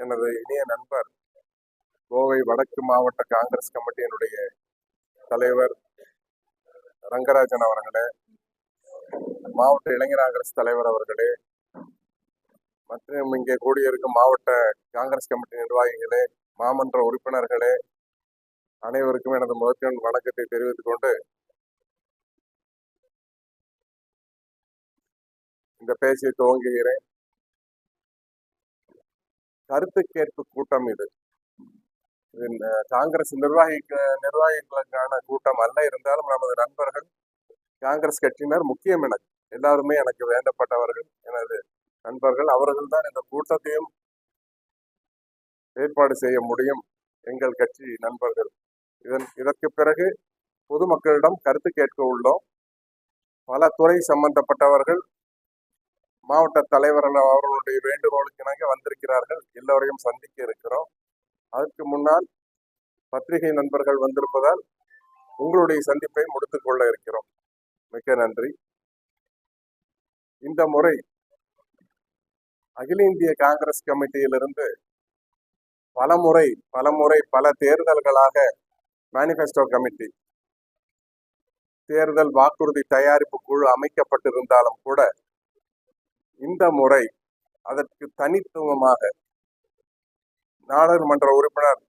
எனது இனிய நண்பர் கோவை வடக்கு மாவட்ட காங்கிரஸ் கமிட்டியினுடைய தலைவர் ரங்கராஜன் அவர்களே, மாவட்ட இளைஞர் காங்கிரஸ் தலைவர் அவர்களே, மற்றும் இங்கே கூடியிருக்கும் மாவட்ட காங்கிரஸ் கமிட்டி நிர்வாகிகளே, மாமன்ற உறுப்பினர்களே, அனைவருக்கும் எனது முதற்கண் வணக்கத்தை தெரிவித்துக் கொண்டு இந்த பேச்சை துவங்குகிறேன். கருத்து கேட்பு கூட்டம் இது காங்கிரஸ் நிர்வாகிகளுக்கான கூட்டம் அல்ல. இருந்தாலும் நமது நண்பர்கள் காங்கிரஸ் கட்சியினர் முக்கியம், எனக்கு எல்லாருமே எனக்கு வேண்டப்பட்டவர்கள், எனது நண்பர்கள். அவர்கள் தான் இந்த கூட்டத்தையும் ஏற்பாடு செய்ய முடியும், எங்கள் கட்சி நண்பர்கள். இதற்கு பிறகு பொதுமக்களிடம் கருத்து கேட்க உள்ளோம். பல துறை சம்பந்தப்பட்டவர்கள், மாவட்ட தலைவர்கள் அவர்களுடைய வேண்டுகோளுக்கு இணங்க வந்திருக்கிறார்கள். எல்லோரையும் சந்திக்க இருக்கிறோம். அதற்கு முன்னால் பத்திரிகை நண்பர்கள் வந்திருப்பதால் உங்களுடைய சந்திப்பை முடித்துக் கொள்ள இருக்கிறோம். மிக்க நன்றி. இந்த முறை அகில இந்திய காங்கிரஸ் கமிட்டியிலிருந்து பல தேர்தல்களாக மேனிஃபெஸ்டோ கமிட்டி, தேர்தல் வாக்குறுதி தயாரிப்பு குழு அமைக்கப்பட்டிருந்தாலும் கூட இந்த முறை அதற்கு தனித்துவமாக நாடாளுமன்ற உறுப்பினர்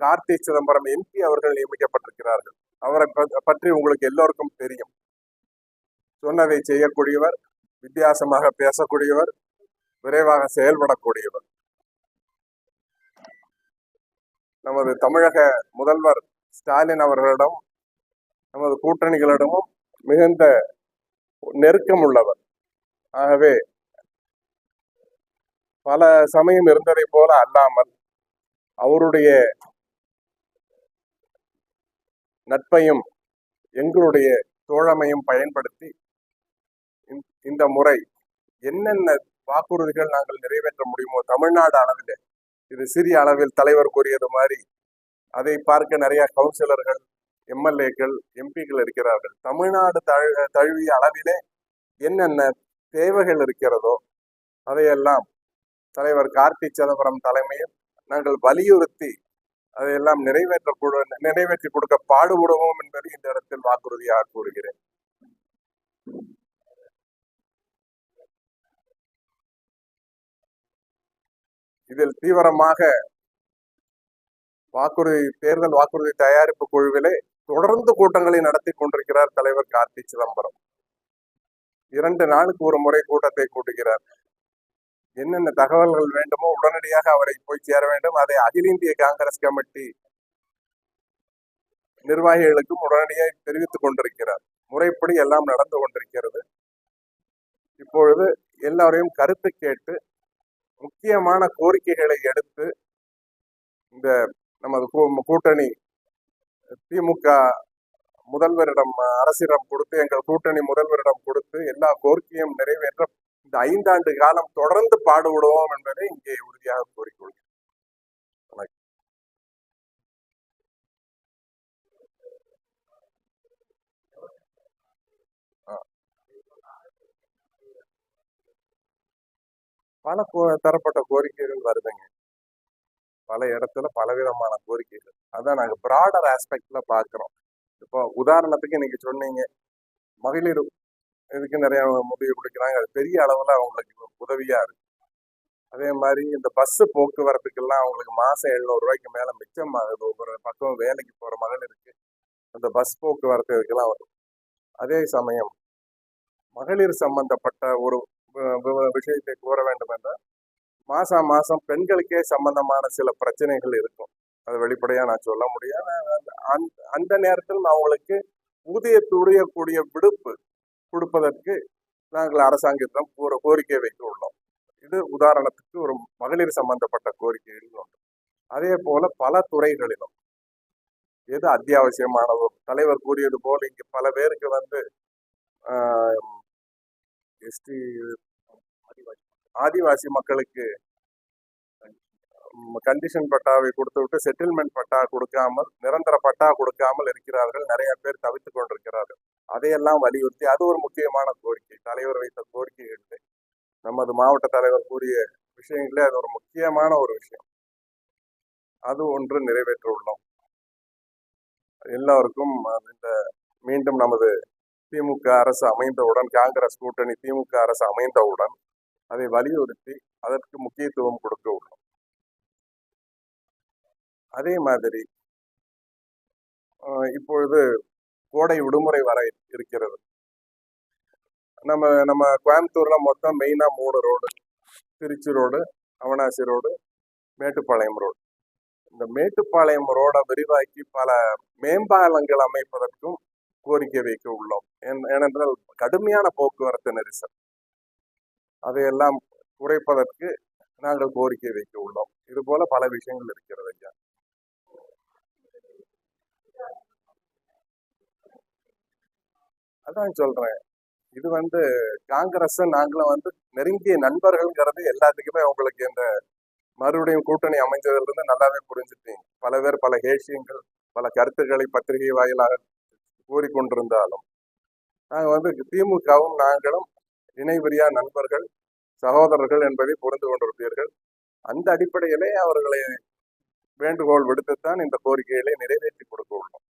கார்த்தி சிதம்பரம் எம்பி அவர்கள் நியமிக்கப்பட்டிருக்கிறார்கள். அவரை பற்றி உங்களுக்கு எல்லோருக்கும் தெரியும். சொன்னதை செய்யக்கூடியவர், வித்தியாசமாக பேசக்கூடியவர், விரைவாக செயல்படக்கூடியவர். நமது தமிழக முதல்வர் ஸ்டாலின் அவர்களிடம், நமது கூட்டணிகளிடமும் மிகுந்த நெருக்கம் உள்ளவர். ஆகவே பல சமயம் இருந்ததை போல அல்லாமல் அவருடைய நட்பையும் எங்களுடைய தோழமையும் பயன்படுத்தி இந்த முறை என்னென்ன வாக்குறுதிகள் நாங்கள் நிறைவேற்ற முடியுமோ, தமிழ்நாடு அளவில், இது சிறிய அளவில் தலைவர் கூறியது மாதிரி அதை பார்க்க நிறைய கவுன்சிலர்கள், எம்எல்ஏக்கள், எம்பிக்கள் இருக்கிறார்கள். தமிழ்நாடு தழுவிய அளவிலே என்னென்ன தேவைகள் இருக்கிறதோ அதையெல்லாம் தலைவர் கார்த்தி சிதம்பரம் தலைமையில் நாங்கள் வலியுறுத்தி அதையெல்லாம் நிறைவேற்றி கொடுக்க பாடுபடுவோம் என்பதை இந்த இடத்தில் வாக்குறுதியாக கூறுகிறேன். இதில் தீவிரமாக தேர்தல் வாக்குறுதி தயாரிப்பு குழுவிலே தொடர்ந்து கூட்டங்களை நடத்தி கொண்டிருக்கிறார் தலைவர் கார்த்தி சிதம்பரம். 2 நாளுக்கு ஒரு முறை கூட்டத்தை கூட்டுகிறார். என்னென்ன தகவல்கள் வேண்டுமோ உடனடியாக அவரை போய் சேர வேண்டும். அதை அகில இந்திய காங்கிரஸ் கமிட்டி நிர்வாகிகளுக்கும் உடனடியாக தெரிவித்துக் கொண்டிருக்கிறார். முறைப்படி எல்லாம் நடந்து கொண்டிருக்கிறது. இப்பொழுது எல்லாரையும் கருத்து கேட்டு முக்கியமான கோரிக்கைகளை எடுத்து இந்த நமது கூட்டணி திமுக முதல்வரிடம், அரசிடம் கொடுத்து, எங்கள் கூட்டணி முதல்வரிடம் கொடுத்து எல்லா கோரிக்கையும் நிறைவேற்ற இந்த 5 ஆண்டு காலம் தொடர்ந்து பாடுபடுவோம் என்பதை இங்கே உறுதியாக கூறிக்கொள்கிறேன். பல தரப்பட்ட கோரிக்கைகள் வருதுங்க. பல இடத்துல பலவிதமான கோரிக்கைகள். அதான் நாங்கள் பிராடர் ஆஸ்பெக்ட்ல பார்க்கிறோம். இப்போ உதாரணத்துக்கு இன்னைக்கு சொன்னீங்க, மகளிர் இதுக்கு நிறைய உதவி கொடுக்குறாங்க. அது பெரிய அளவுல அவங்களுக்கு உதவியா இருக்கு. அதே மாதிரி இந்த பஸ் போக்குவரத்துக்கெல்லாம் அவங்களுக்கு மாசம் 700 ரூபாய்க்கு மேல மிச்சம் ஆகுது. ஒவ்வொரு பக்கம் வேலைக்கு போற மகளிருக்கு அந்த பஸ் போக்குவரத்து இதுக்கெல்லாம் வரும். அதே சமயம் மகளிர் சம்பந்தப்பட்ட ஒரு விஷயத்தை கூற வேண்டும் என்றால், மாசம் பெண்களுக்கே சம்பந்தமான சில பிரச்சனைகள் இருக்கும். அது வெளிப்படையா நான் சொல்ல முடியாது. அந்த நேரத்தில் அவங்களுக்கு ஊதியத்துடைய விடுப்பு கொடுப்பதற்கு நாங்கள் அரசாங்கத்திடம் கோரிக்கை வைக்க உள்ளோம். இது உதாரணத்துக்கு ஒரு மகளிர் சம்பந்தப்பட்ட கோரிக்கைகள் உண்டு. அதே போல பல துறைகளிலும் எது அத்தியாவசியமானதோ, தலைவர் கூறியது போல இங்கு பல பேருக்கு எஸ்டி ஆதிவாசி மக்களுக்கு கண்டிஷன் பட்டாவை கொடுத்து விட்டு செட்டில்மெண்ட் பட்டா கொடுக்காமல், நிரந்தர பட்டா கொடுக்காமல் இருக்கிறார்கள். நிறைய பேர் தவித்துக் கொண்டிருக்கிறார்கள். அதையெல்லாம் வலியுறுத்தி, அது ஒரு முக்கியமான கோரிக்கை. தலைவர் வைத்த கோரிக்கைகள், நமது மாவட்ட தலைவர் கூறிய விஷயங்களே அது ஒரு முக்கியமான ஒரு விஷயம். அது ஒன்று நிறைவேற்ற உள்ளோம். எல்லோருக்கும் இந்த மீண்டும் நமது திமுக அரசு அமைந்தவுடன், காங்கிரஸ் கூட்டணி திமுக அரசு அமைந்தவுடன் அதை வலியுறுத்தி அதற்கு முக்கியத்துவம் கொடுக்க உள்ளோம். அதே மாதிரி இப்பொழுது கோடை விடுமுறை வர இருக்கிறது. நம்ம நம்ம கோயம்புத்தூர்ல மொத்தம் மெயினா 3 road: Trichy road, Avinashi road, Mettupalayam road. இந்த மேட்டுப்பாளையம் ரோடை விரிவாக்கி பல மேம்பாலங்கள் அமைப்பதற்கும் கோரிக்கை வைக்க உள்ளோம். ஏனென்றால் கடுமையான போக்குவரத்து நெரிசல், அதையெல்லாம் குறைப்பதற்கு நாங்கள் கோரிக்கை வைக்க உள்ளோம். இது போல பல விஷயங்கள் இருக்கிறது ஐயா. அதான் சொல்றேன், இது காங்கிரஸ் நாங்களும் நெருங்கிய நண்பர்கள்ங்கிறது எல்லாத்துக்குமே உங்களுக்கு இந்த மறுபடியும் கூட்டணி அமைஞ்சதுல இருந்து நல்லாவே புரிஞ்சுட்டீங்க. பல பேர் பல ஹேஷியங்கள், பல கருத்துக்களை பத்திரிகை வாயிலாக கூறிக்கொண்டிருந்தாலும் நாங்கள் திமுகவும் நாங்களும் இணைபிரியா நண்பர்கள், சகோதரர்கள் என்பதை புரிந்து கொண்டிருப்பீர்கள். அந்த அடிப்படையிலே அவர்களை வேண்டுகோள் விடுத்துத்தான் இந்த கோரிக்கைகளை நிறைவேற்றி கொடுக்க உள்ளோம்.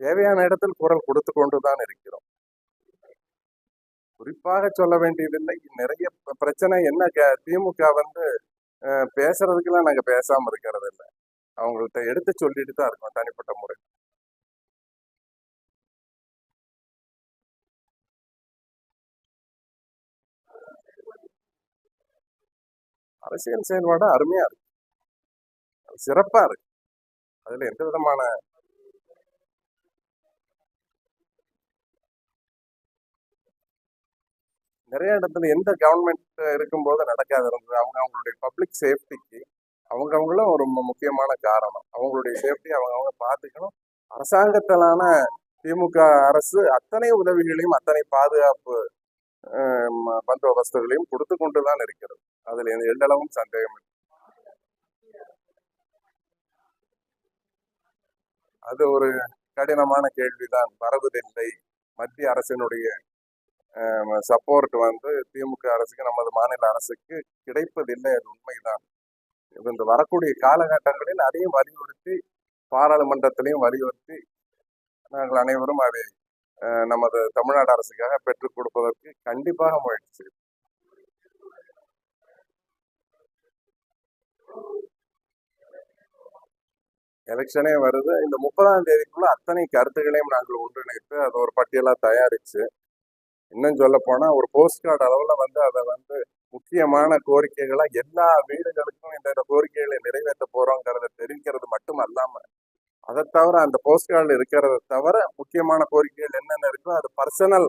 தேவையான இடத்தில் குரல் கொடுத்து கொண்டுதான் இருக்கிறோம். குறிப்பாக சொல்ல வேண்டியதில்லை, நிறைய பிரச்சனை என்ன, திமுக பேசுறதுக்கெல்லாம் நாங்க பேசாம இருக்கிறது இல்லை, அவங்கள்ட்ட எடுத்து சொல்லிட்டு தான் இருக்கோம் தனிப்பட்ட முறை. அரசியல் செயல்பாடு அருமையா இருக்கு, சிறப்பா இருக்கு. அதுல எந்த விதமான நிறைய இடத்துல எந்த கவர்மெண்ட் இருக்கும்போது நடக்காது இருந்தது. அவங்களுடைய பப்ளிக் சேஃப்டிக்கு அவங்களும் ஒரு முக்கியமான காரணம். அவங்களுடைய சேஃப்டி அவங்க பார்த்துக்கணும். அரசாங்கத்திலான திமுக அரசு அத்தனை உதவிகளையும் அத்தனை பாதுகாப்பு பந்தோபஸ்துகளையும் கொடுத்து கொண்டுதான் இருக்கிறது. அதுல எந்தளவும் சந்தேகம் இல்லை. அது ஒரு கடினமான கேள்விதான். வருவதில்லை. மத்திய அரசினுடைய சப்போர்ட் திமுக அரசுக்கு, நமது மாநில அரசுக்கு கிடைப்பதில்லை, அது உண்மைதான். இந்த வரக்கூடிய காலகட்டங்களில் அதையும் வலியுறுத்தி, பாராளுமன்றத்திலையும் வலியுறுத்தி நாங்கள் அனைவரும் அதை நமது தமிழ்நாடு அரசுக்காக பெற்றுக் கொடுப்பதற்கு கண்டிப்பாக முயற்சி. எலெக்ஷனே வருது. இந்த 30ஆம் தேதிக்குள்ள அத்தனை கருத்துக்களையும் நாங்கள் ஒன்றிணைத்து அதை ஒரு பட்டியலா தயாரிச்சு, இன்னும் சொல்ல போனா ஒரு போஸ்ட் கார்டு அளவுல அதை முக்கியமான கோரிக்கைகளா எல்லா வீடுகளுக்கும் இந்த கோரிக்கைகளை நிறைவேற்ற போறோங்கிறத தெரிவிக்கிறது மட்டும் அல்லாம, அதை தவிர அந்த போஸ்ட் கார்டில் இருக்கிறத தவிர முக்கியமான கோரிக்கைகள் என்னென்ன இருக்கோ அது பர்சனல்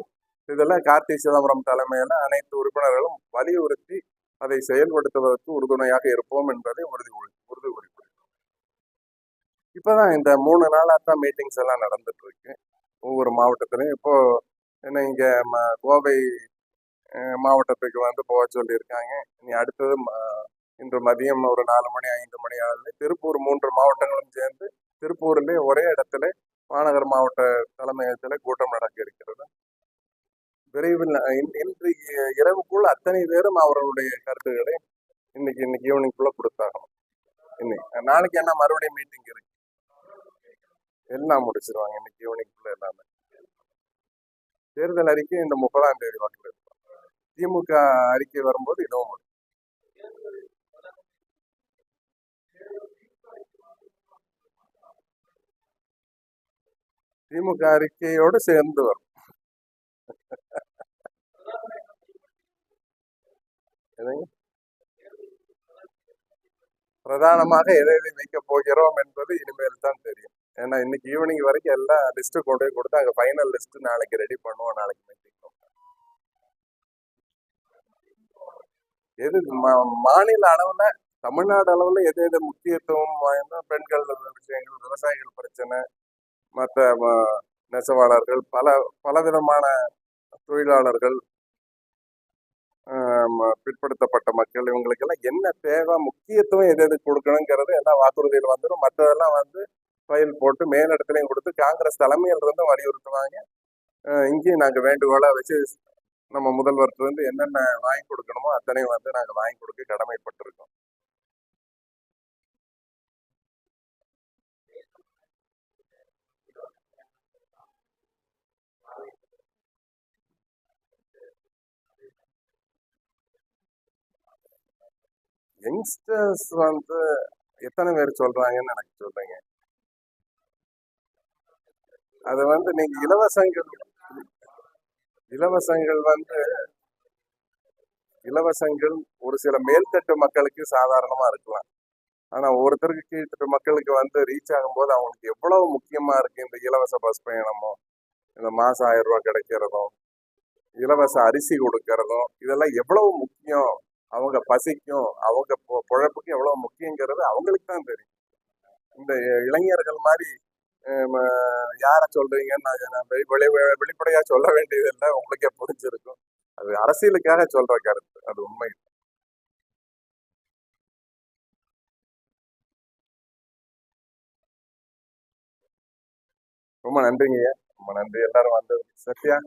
இதெல்லாம் கார்த்தி சிதம்பரம் தலைமையில அனைத்து உறுப்பினர்களும் வலியுறுத்தி அதை செயல்படுத்துவதற்கு உறுதுணையாக இருப்போம் என்பதை உறுதி கூறுகிறோம். இப்பதான் இந்த 3 நாளா தான் மீட்டிங்ஸ் எல்லாம் நடந்துட்டு இருக்கு ஒவ்வொரு மாவட்டத்திலையும். இப்போ என்ன, இங்க கோவை மாவட்டத்துக்கு போக சொல்லியிருக்காங்க. இனி அடுத்தது இன்று மதியம் ஒரு 4 மணி 5 மணி ஆகுது. திருப்பூர் 3 மாவட்டங்களும் சேர்ந்து திருப்பூரிலே ஒரே இடத்துல மாநகர் மாவட்ட தலைமையகத்தில் கூட்டம் நடக்க இருக்கிறது. விரைவில் இன்று இரவுக்குள் அத்தனை பேரும் அவர்களுடைய கருத்துக்களை இன்னைக்கு ஈவினிங்குள்ள கொடுத்தாகணும். இன்னைக்கு நாளைக்கு என்ன மறுபடியும் மீட்டிங் இருக்கு, எல்லாம் முடிச்சிருவாங்க இன்னைக்கு ஈவினிங்குள்ள எல்லாமே. தேர்தல் அறிக்கை இந்த 30ஆம் தேதி வாக்கில் இருக்கும். திமுக அறிக்கை வரும்போது இதுவும் திமுக அறிக்கையோடு சேர்ந்து வரும். பிரதானமாக எதை வைக்க போகிறோம் என்பது இனிமேல் தான் தெரியும். ஏன்னா இன்னைக்கு ஈவினிங் வரைக்கும் எல்லாம் லிஸ்ட் கொண்டு போய் கொடுத்து அங்கே ஃபைனல் லிஸ்ட் நாளைக்கு ரெடி பண்ணுவோம். நாளைக்கு மீட்டிங் எது மாநில அளவுல, தமிழ்நாடு அளவுல எது எது முக்கியத்துவம் வாய்ந்த பெண்கள் விஷயங்கள், விவசாயிகள் பிரச்சனை, மற்ற நெசவாளர்கள், பலவிதமான தொழிலாளர்கள், பிற்படுத்தப்பட்ட மக்கள், இவங்களுக்கெல்லாம் என்ன தேவை, முக்கியத்துவம் எது எது கொடுக்கணுங்கிறது எல்லாம் வாக்குறுதியில் வந்துடும். மற்றதெல்லாம் ஃபைல் போட்டு மேலிடத்துலையும் கொடுத்து காங்கிரஸ் தலைமையில் இருந்து வலியுறுத்துவாங்க. இங்கேயும் நாங்க வேண்டுகோளா வச்சு நம்ம முதல்வர்கிட்ட இருந்து என்னென்ன வாங்கி கொடுக்கணுமோ அத்தனையும் வந்து நாங்க வாங்கி கொடுக்க கடமைப்பட்டிருக்கோம். யங்ஸ்டர்ஸ் வந்து எத்தனை பேர் சொல்றாங்கன்னு எனக்கு சொல்றீங்க. அது வந்து நீங்க இலவசங்கள் வந்து இலவசங்கள் ஒரு சில மேல்தட்டு மக்களுக்கு சாதாரணமா இருக்கலாம். ஆனா ஒருத்தருக்கு கீழ்த்தட்டு மக்களுக்கு வந்து ரீச் ஆகும்போது அவங்களுக்கு எவ்வளவு முக்கியமா இருக்கு இந்த இலவச பஸ் பயணமும், இந்த மாசம் 1000 ரூபாய் கிடைக்கிறதும், இலவச அரிசி கொடுக்கறதும், இதெல்லாம் எவ்வளவு முக்கியம். அவங்க பசிக்கும், அவங்க பொழப்புக்கும் எவ்வளவு முக்கியங்கிறது அவங்களுக்கு தான் தெரியும். இந்த இளைஞர்கள் மாதிரி யார சொல்றீங்கன்னு நான் வெளிப்படையா சொல்ல வேண்டியதில்லை, உங்களுக்கே புரிஞ்சிருக்கும். அது அரசியலுக்காக சொல்ற கருத்து, அது உண்மை. ரொம்ப நன்றிங்க. ரொம்ப நன்றி எல்லாரும் வந்து. சத்யா.